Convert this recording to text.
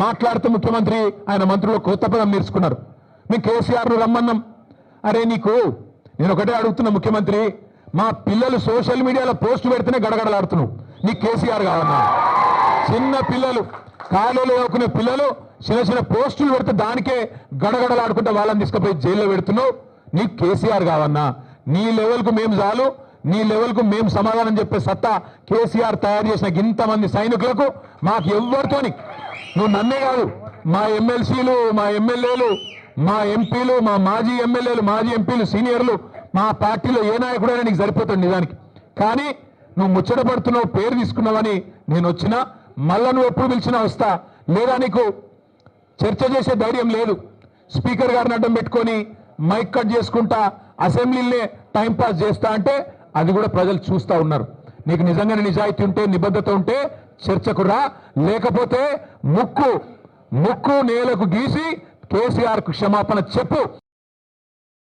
మాట్లాడుతూ ముఖ్యమంత్రి ఆయన మంత్రులు కొత్త పదం నేర్చుకున్నారు. మేము కేసీఆర్ను రమ్మన్నాం. అరే నీకు నేను ఒకటే అడుగుతున్నా ముఖ్యమంత్రి, మా పిల్లలు సోషల్ మీడియాలో పోస్టు పెడితేనే గడగడలాడుతున్నావు, నీకు కేసీఆర్ కావన్నా? చిన్న పిల్లలు కాలేజీలో చదువుకునే పిల్లలు చిన్న చిన్న పోస్టులు పెడితే దానికే గడగడలాడుకుంటే వాళ్ళని తీసుకుపోయి జైల్లో పెడుతున్నావు, నీకు కేసీఆర్ కావన్నా? నీ లెవెల్కు మేము చాలు, నీ లెవెల్కు మేము సమాధానం చెప్పే సత్తా కేసీఆర్ తయారు చేసిన ఇంతమంది సైనికులకు మాకు ఎవ్వరితోని, నువ్వు నన్నే కాదు మా ఎమ్మెల్సీలు, మా ఎమ్మెల్యేలు, మా ఎంపీలు, మా మాజీ ఎమ్మెల్యేలు, మాజీ ఎంపీలు, సీనియర్లు, మా పార్టీలో ఏ నాయకుడైనా నీకు సరిపోతుంది నిజానికి. కానీ నువ్వు ముచ్చటపడుతున్నావు, పేరు తీసుకున్నావని నేను వచ్చినా, మళ్ళా నువ్వు ఎప్పుడు పిలిచినా వస్తా. లేదా నీకు చర్చ చేసే ధైర్యం లేదు, స్పీకర్ గారిని అడ్డం పెట్టుకొని మైక్ కట్ చేసుకుంటా అసెంబ్లీనే టైంపాస్ చేస్తా అంటే అది కూడా ప్రజలు చూస్తూ ఉన్నారు. నీకు నిజంగానే నిజాయితీ ఉంటే, నిబద్ధత ఉంటే చర్చకు రా, లేకపోతే ముక్కు నేలకు గీసి కేసీఆర్కు క్షమాపణ చెప్పు.